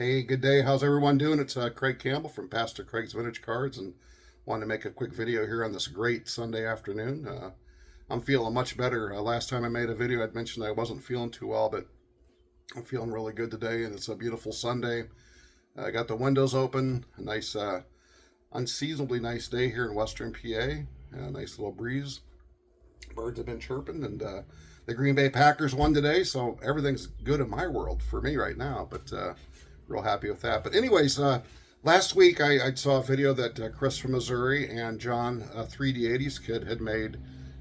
Hey, good day. How's everyone doing? It's Craig Campbell from Pastor Craig's Vintage Cards, and wanted to make a quick video here on this great Sunday afternoon. I'm feeling much better. Last time I made a video, I'd mentioned I wasn't feeling too well, but I'm feeling really good today, and it's a beautiful Sunday. I got the windows open, a nice, unseasonably nice day here in Western PA. A nice little breeze. Birds have been chirping, and the Green Bay Packers won today, so everything's good in my world for me right now. But real happy with that. But anyways, last week I saw a video that Chris from Missouri and John, 3D80s kid, had made,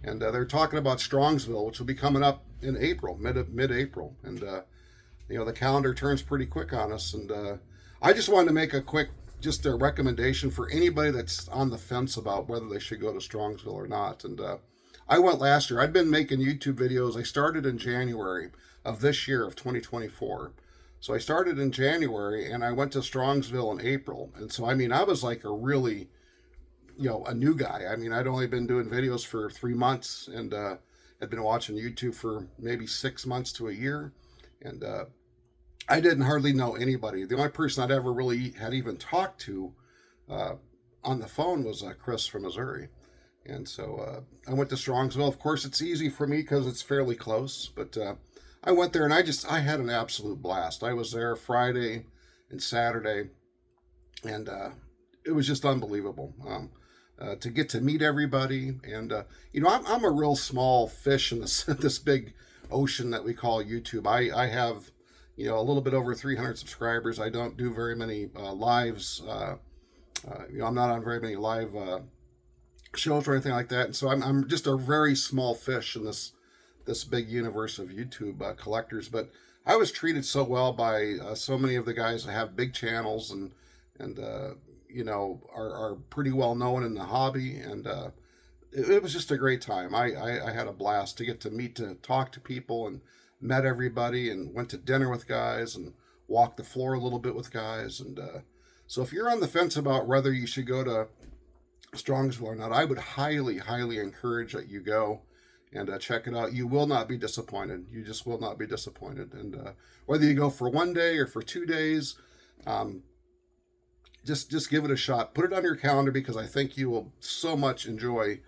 and they're talking about Strongsville, which will be coming up in April, mid-April, and the calendar turns pretty quick on us. And I just wanted to make a quick, just a recommendation for anybody that's on the fence about whether they should go to Strongsville or not. And I went last year. I'd been making YouTube videos. I started in January of this year, of 2024. So I started in January, and I went to Strongsville in April. And so, I mean, I was like a really, a new guy. I mean, I'd only been doing videos for 3 months, and had been watching YouTube for maybe 6 months to a year. And I didn't hardly know anybody. The only person I'd ever really had even talked to on the phone was Chris from Missouri. And so I went to Strongsville. Of course, it's easy for me because it's fairly close. But I went there, and I had an absolute blast. I was there Friday and Saturday, and it was just unbelievable to get to meet everybody. And, I'm a real small fish in this big ocean that we call YouTube. I have, a little bit over 300 subscribers. I don't do very many lives. I'm not on very many live shows or anything like that, and so I'm just a very small fish in this big universe of YouTube collectors. But I was treated so well by so many of the guys that have big channels and are pretty well known in the hobby, and it was just a great time. I had a blast to get to talk to people, and met everybody, and went to dinner with guys, and walked the floor a little bit with guys. And so if you're on the fence about whether you should go to Strongsville or not, I would highly, highly encourage that you go and check it out. You will not be disappointed. You just will not be disappointed. And whether you go for 1 day or for 2 days, just give it a shot. Put it on your calendar, because I think you will so much enjoy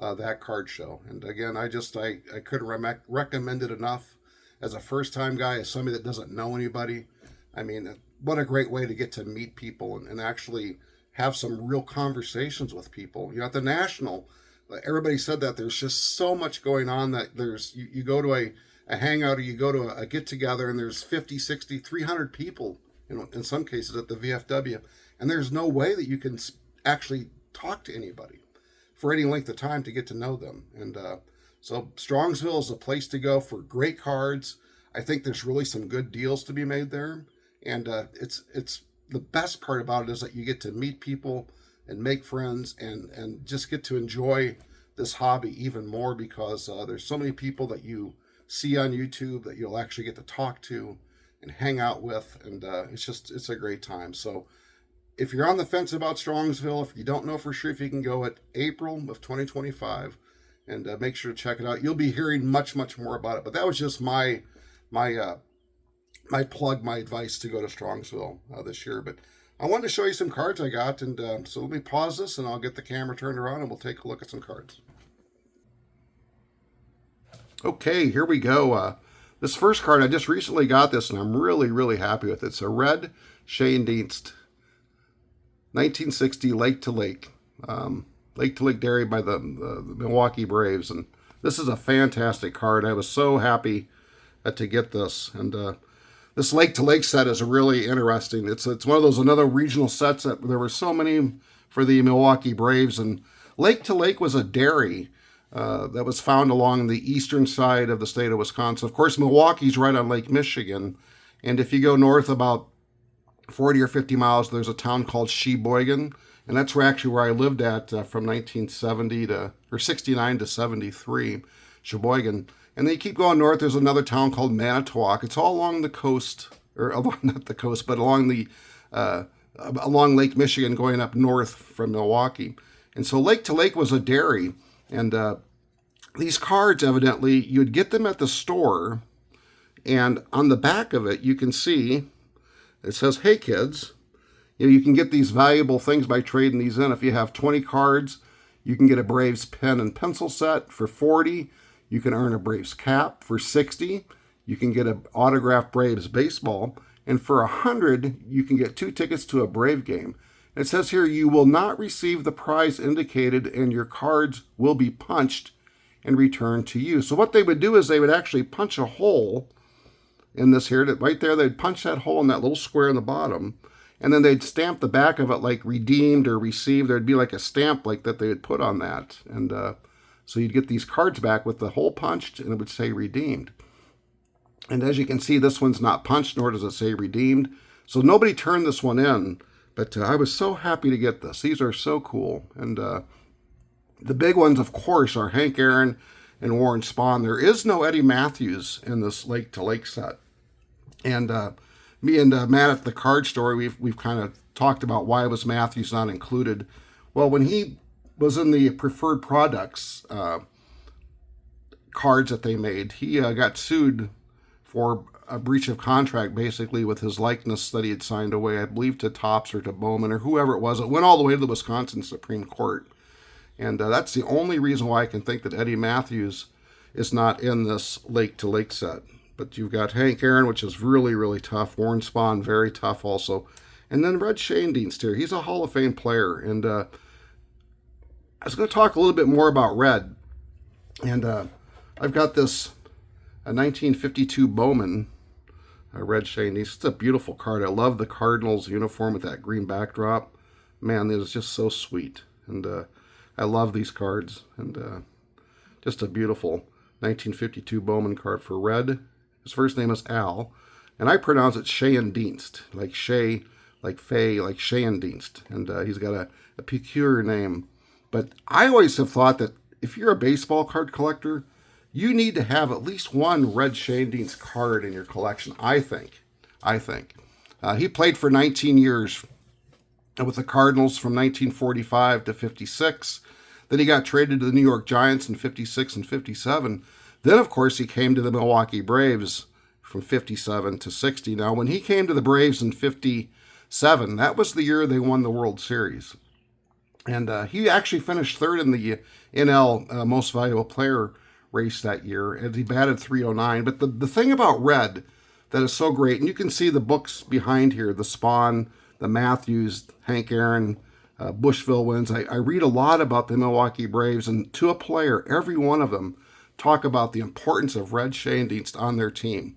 that card show. And again, I couldn't recommend it enough. As a first-time guy, as somebody that doesn't know anybody, I mean, what a great way to get to meet people and actually have some real conversations with people. At the National, everybody said that there's just so much going on that you go to a hangout, or you go to a get-together, and there's 50, 60, 300 people, in some cases at the VFW, and there's no way that you can actually talk to anybody for any length of time to get to know them. And so Strongsville is a place to go for great cards. I think there's really some good deals to be made there, and it's the best part about it is that you get to meet people and make friends, and just get to enjoy this hobby even more, because there's so many people that you see on YouTube that you'll actually get to talk to and hang out with, and it's a great time. So if you're on the fence about Strongsville, if you don't know for sure if you can go at April of 2025, and make sure to check it out. You'll be hearing much, much more about it. But that was just my plug, my advice to go to Strongsville this year. But I wanted to show you some cards I got, and so let me pause this, and I'll get the camera turned around, and we'll take a look at some cards. Okay, here we go. This first card, I just recently got this, and I'm really, really happy with it. It's a red Schoendienst 1960 Lake to Lake. Lake to Lake Dairy by the Milwaukee Braves. And this is a fantastic card. I was so happy to get this. And this Lake to Lake set is really interesting. It's one of those another regional sets that there were so many for the Milwaukee Braves. And Lake to Lake was a dairy that was found along the eastern side of the state of Wisconsin. Of course, Milwaukee's right on Lake Michigan. And if you go north about 40 or 50 miles, there's a town called Sheboygan. And that's where I lived at from 69 to 73, Sheboygan. And then you keep going north, there's another town called Manitowoc. It's all along the coast, or along, not the coast, but along along Lake Michigan, going up north from Milwaukee. And so Lake to Lake was a dairy. And these cards, evidently, you'd get them at the store. And on the back of it, you can see It says, hey kids, you can get these valuable things by trading these in. If you have 20 cards, you can get a Braves pen and pencil set for 40. You can earn a Braves cap for 60. You can get an autographed Braves baseball. And for 100, you can get 2 tickets to a Brave game. It says here, you will not receive the prize indicated and your cards will be punched and returned to you. So what they would do is they would actually punch a hole in this here. Right there, they'd punch that hole in that little square in the bottom. And then they'd stamp the back of it like redeemed or received. There'd be like a stamp like that they would put on that. And so you'd get these cards back with the hole punched and it would say redeemed. And as you can see, this one's not punched, nor does it say redeemed. So nobody turned this one in. But I was so happy to get this. These are so cool. And the big ones, of course, are Hank Aaron and Warren Spahn. There is no Eddie Matthews in this Lake to Lake set. And me and Matt at the card store, we've kind of talked about why was Matthews not included. Well, when he was in the preferred products cards that they made, he got sued for a breach of contract, basically, with his likeness that he had signed away, I believe, to Topps or to Bowman or whoever it was. It went all the way to the Wisconsin Supreme Court. And that's the only reason why I can think that Eddie Matthews is not in this Lake to Lake set. But you've got Hank Aaron, which is really, really tough. Warren Spahn, very tough also. And then Red Schoendienst here. He's a Hall of Fame player. And I was going to talk a little bit more about Red. And I've got this a 1952 Bowman Red Schoendienst. It's a beautiful card. I love the Cardinals uniform with that green backdrop. Man, it is just so sweet. And I love these cards. And just a beautiful 1952 Bowman card for Red. His first name is Al. And I pronounce it Schoendienst. Like Shay, like Faye, like Schoendienst. And he's got a peculiar name. But I always have thought that if you're a baseball card collector, you need to have at least one Red Schoendienst card in your collection, I think. He played for 19 years with the Cardinals from 1945 to 56. Then he got traded to the New York Giants in 56 and 57. Then, of course, he came to the Milwaukee Braves from 57 to 60. Now, when he came to the Braves in 57, that was the year they won the World Series. And he actually finished third in the NL Most Valuable Player race that year, and he batted .309. But the thing about Red that is so great, and you can see the books behind here, the Spahn, the Matthews, Hank Aaron, Bushville wins. I read a lot about the Milwaukee Braves, and to a player, every one of them talk about the importance of Red Schoendienst on their team.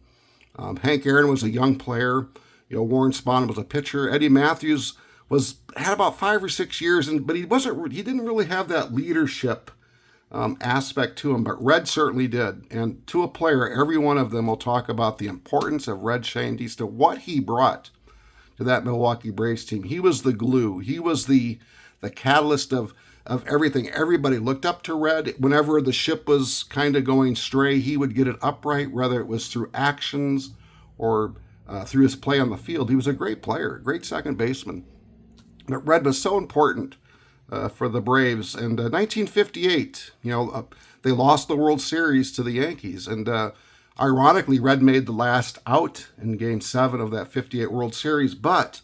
Hank Aaron was a young player. Warren Spahn was a pitcher. Eddie Matthews had about 5 or 6 years, but he didn't really have that leadership aspect to him, but Red certainly did. And to a player, every one of them will talk about the importance of Red Schoendienst, what he brought to that Milwaukee Braves team. He was the glue. He was the catalyst of everything. Everybody looked up to Red. Whenever the ship was kind of going stray, he would get it upright, whether it was through actions or through his play on the field. He was a great player, great second baseman. But Red was so important for the Braves. And 1958, they lost the World Series to the Yankees. And ironically, Red made the last out in Game 7 of that 58 World Series. But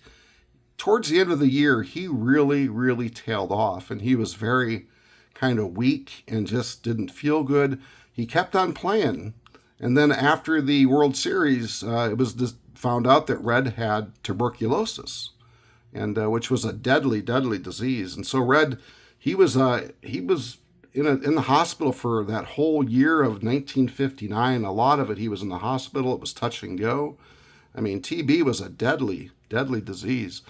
towards the end of the year, he really, really tailed off. And he was very kind of weak and just didn't feel good. He kept on playing. And then after the World Series, it was just found out that Red had tuberculosis, and which was a deadly disease. And so Red, he was in the hospital for that whole year of 1959. A lot of it, he was in the hospital. It was touch and go. I mean, TB was a deadly disease.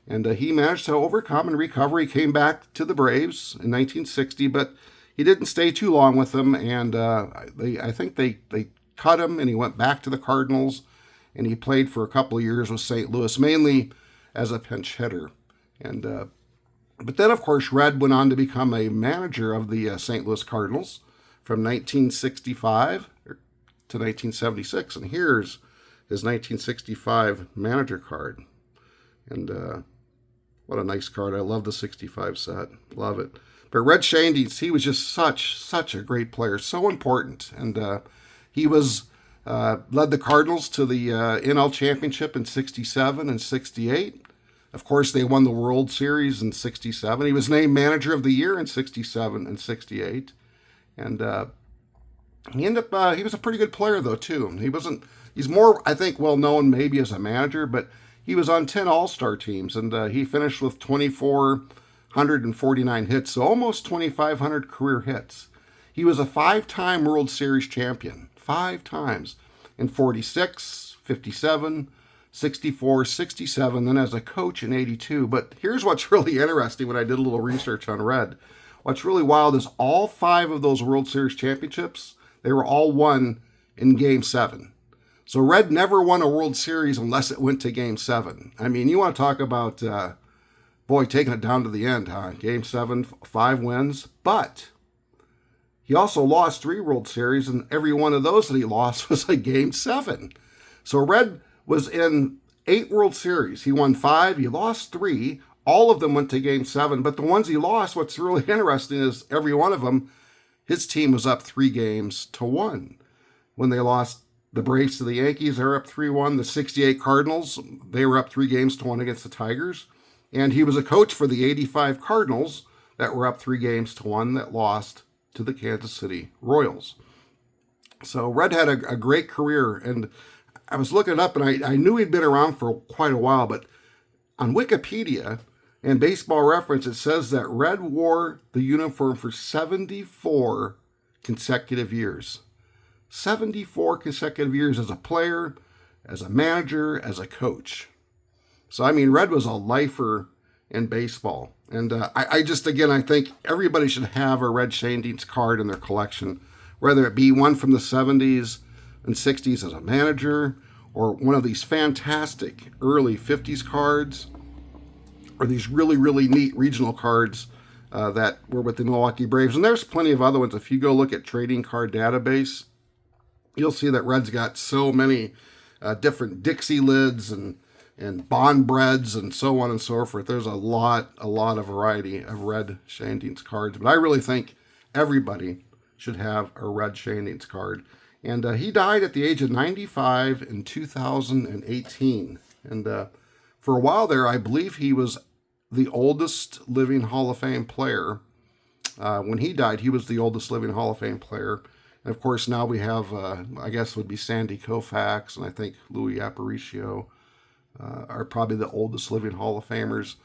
And he managed to overcome and recover. He came back to the Braves in 1960, but he didn't stay too long with them. And I think they cut him, and he went back to the Cardinals, and he played for a couple of years with St. Louis, mainly as a pinch hitter. And but then, of course, Red went on to become a manager of the St. Louis Cardinals from 1965 to 1976. And here's his 1965 manager card. And what a nice card. I love the 65 set. Love it. But Red Schoendienst, he was just such a great player, so important. And he was Led the Cardinals to the NL Championship in 67 and 68. Of course, they won the World Series in 67. He was named Manager of the Year in 67 and 68. And he was a pretty good player, though, too. He's more, I think, well known maybe as a manager, but he was on 10 All-Star teams, and he finished with 2,449 hits, so almost 2,500 career hits. He was a 5-time World Series champion, 5 times, in 46, 57, 64, 67, then as a coach in 82. But here's what's really interesting when I did a little research on Red. What's really wild is all 5 of those World Series championships, they were all won in Game 7. So Red never won a World Series unless it went to Game 7. I mean, you want to talk about, taking it down to the end, huh? Game 7, 5 wins. But he also lost 3 World Series, and every one of those that he lost was a Game 7. So Red was in 8 World Series. He won 5, he lost 3. All of them went to Game 7. But the ones he lost, what's really interesting is every one of them, his team was up 3-1. When they lost the Braves to the Yankees, they were up 3-1. The 68 Cardinals, they were up 3-1 against the Tigers. And he was a coach for the 85 Cardinals that were up 3-1 that lost to the Kansas City Royals. So Red had a great career, and I was looking it up, and I knew he'd been around for quite a while, but on Wikipedia and Baseball Reference, it says that Red wore the uniform for 74 consecutive years. 74 consecutive years as a player, as a manager, as a coach. So, I mean, Red was a lifer in baseball. And I think everybody should have a Red Schoendienst card in their collection, whether it be one from the 70s and 60s as a manager, or one of these fantastic early 50s cards, or these really, really neat regional cards that were with the Milwaukee Braves. And there's plenty of other ones. If you go look at Trading Card Database, you'll see that Red's got so many different Dixie lids and Bond breads and so on and so forth. There's a lot of variety of Red Schoendienst cards. But I really think everybody should have a Red Schoendienst card. And he died at the age of 95 in 2018. And for a while there, I believe he was the oldest living Hall of Fame player. When he died, he was the oldest living Hall of Fame player. And of course, now we have, I guess would be Sandy Koufax, and I think Louis Aparicio are probably the oldest living Hall of Famers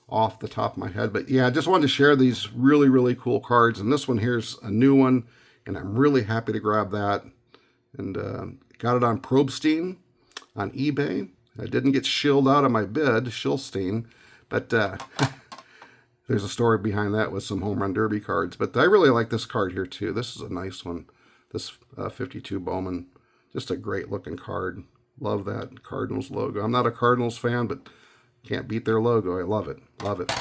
off the top of my head. But yeah, I just wanted to share these really, really cool cards. And this one here's a new one, and I'm really happy to grab that. And got it on Probstein on eBay. I didn't get shilled out of my bid, Shilstein, but there's a story behind that with some home run derby cards. But I really like this card here too. This is a nice one. This 52 Bowman, just a great looking card. Love that Cardinals logo. I'm not a Cardinals fan, but can't beat their logo. I love it. Love it.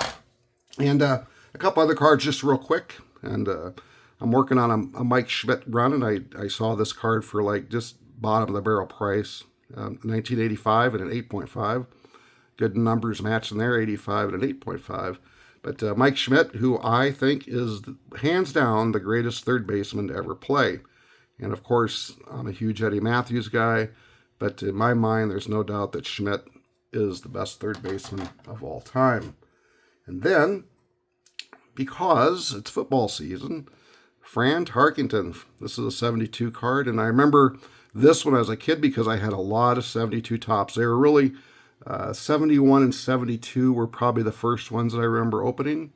And a couple other cards just real quick. And I'm working on a Mike Schmidt run, and I saw this card for like just bottom of the barrel price. 1985 and an 8.5. Good numbers matching there, 85 and an 8.5. But Mike Schmidt, who I think is hands down the greatest third baseman to ever play. And of course, I'm a huge Eddie Matthews guy, but in my mind, there's no doubt that Schmidt is the best third baseman of all time. And then, because it's football season, Fran Tarkenton. This is a 72 card, and I remember this one as a kid because I had a lot of 72 tops. They were really 71 and 72 were probably the first ones that I remember opening.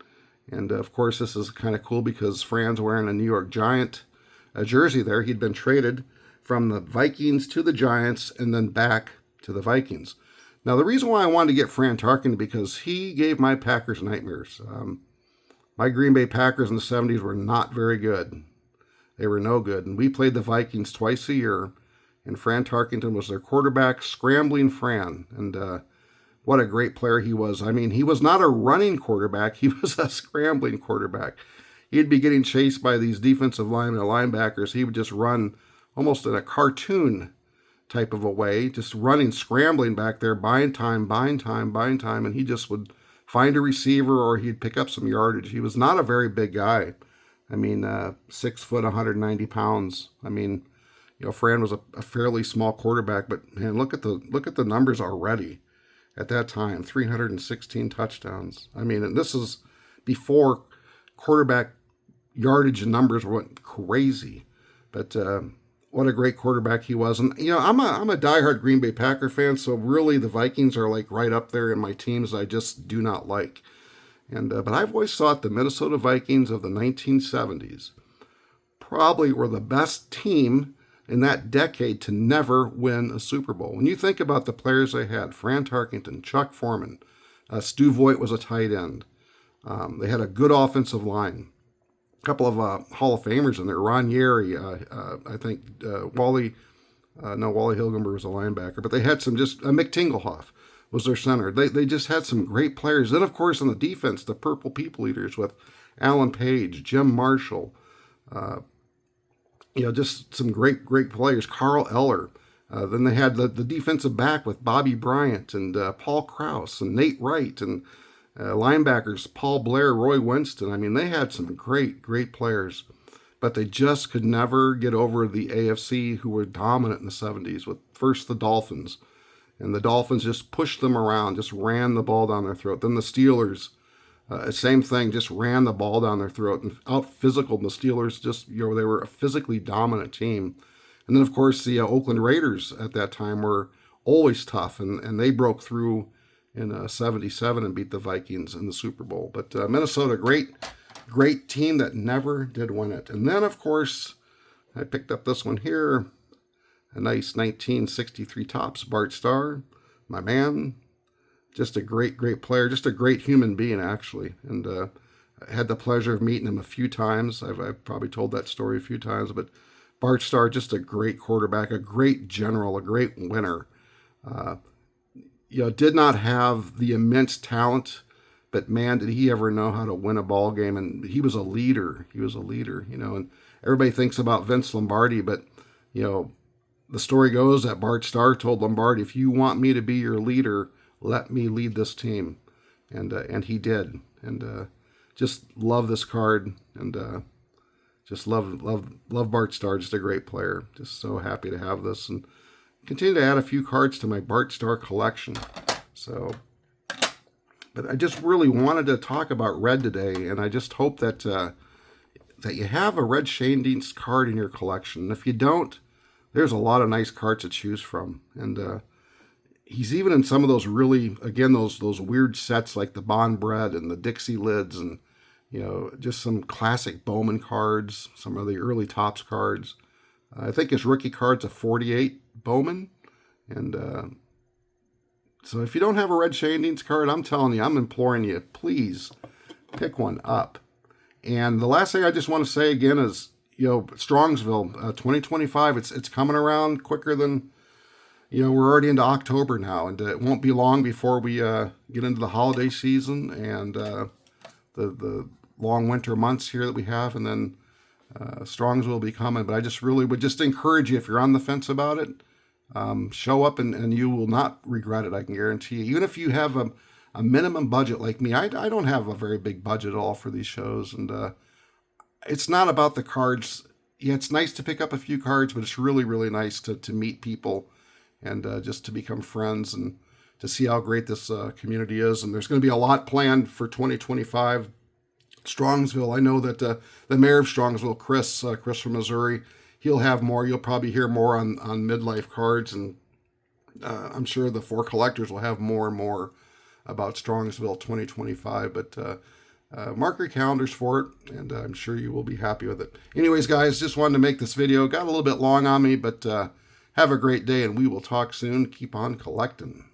And of course, this is kind of cool because Fran's wearing a New York Giant jersey there. He'd been traded from the Vikings to the Giants and then back to the Vikings. Now, the reason why I wanted to get Fran Tarkenton because he gave my Packers nightmares. My Green Bay Packers in the 70s were not very good. They were no good. And we played the Vikings twice a year. And Fran Tarkenton was their quarterback, scrambling Fran. And what a great player he was. I mean, he was not a running quarterback. He was a scrambling quarterback. He'd be getting chased by these defensive linemen and linebackers. He would just run almost in a cartoon type of a way, just running, scrambling back there, buying time. And he just would find a receiver or he'd pick up some yardage. He was not a very big guy. I mean, 6 foot, 190 pounds. I mean, Fran was a fairly small quarterback, but man, look at the numbers already at that time. 316 touchdowns. I mean, and this is before quarterback yardage and numbers went crazy. But what a great quarterback he was. And I'm a diehard Green Bay Packer fan, so really the Vikings are like right up there in my teams I just do not like. And but I've always thought the Minnesota Vikings of the 1970s probably were the best team in that decade to never win a Super Bowl. When you think about the players they had, Fran Tarkenton, Chuck Foreman, Stu Voigt was a tight end. They had a good offensive line. A couple of Hall of Famers in there. Ron Yeri, I think Wally Hilgenberg was a linebacker. But they had some Mick Tingelhoff was their center. They just had some great players. Then, of course, on the defense, the Purple People Eaters with Alan Page, Jim Marshall, just some great players. Carl Eller. Then they had the defensive back with Bobby Bryant and Paul Krause and Nate Wright and linebackers Paul Blair, Roy Winston. I mean, they had some great players, but they just could never get over the AFC, who were dominant in the 70s with first the Dolphins. And the Dolphins just pushed them around, just ran the ball down their throat. Then the Steelers, same thing, just ran the ball down their throat and out-physicaled the Steelers. Just, they were a physically dominant team. And then, of course, the Oakland Raiders at that time were always tough, and they broke through in 77 and beat the Vikings in the Super Bowl. But Minnesota, great team that never did win it. And then, of course, I picked up this one here. A nice 1963 Topps Bart Starr, my man. Just a great player, just a great human being, actually. And I had the pleasure of meeting him a few times. I've probably told that story a few times, but Bart Starr, just a great quarterback, a great general, a great winner. Did not have the immense talent, but man, did he ever know how to win a ball game. And he was a leader. And everybody thinks about Vince Lombardi, but, the story goes that Bart Starr told Lombardi, if you want me to be your leader, let me lead this team. And he did. And just love this card. And just love Bart Starr, just a great player. Just so happy to have this. And continue to add a few cards to my Bart Starr collection. But I just really wanted to talk about red today. And I just hope that you have a red Schoendienst card in your collection. And if you don't, there's a lot of nice cards to choose from. And he's even in some of those really, again, those weird sets like the Bond Bread and the Dixie Lids and, just some classic Bowman cards, some of the early Topps cards. I think his rookie card's a 48 Bowman. And so if you don't have a red Schoendienst card, I'm telling you, I'm imploring you, please pick one up. And the last thing I just want to say again is, Strongsville, 2025, it's coming around quicker than, we're already into October now, and it won't be long before we get into the holiday season and the long winter months here that we have, and then Strongsville will be coming. But I just really would just encourage you, if you're on the fence about it, show up and you will not regret it, I can guarantee you. Even if you have a minimum budget like me, I don't have a very big budget at all for these shows, and it's not about the cards. Yeah, it's nice to pick up a few cards, but it's really nice to meet people and just to become friends and to see how great this community is. And there's going to be a lot planned for 2025. Strongsville, I know that the mayor of Strongsville, Chris from Missouri, he'll have more. You'll probably hear more on midlife cards, and I'm sure the four collectors will have more and more about Strongsville 2025. But mark your calendars for it, and I'm sure you will be happy with it. Anyways, guys, just wanted to make this video. Got a little bit long on me, but have a great day, and we will talk soon. Keep on collecting.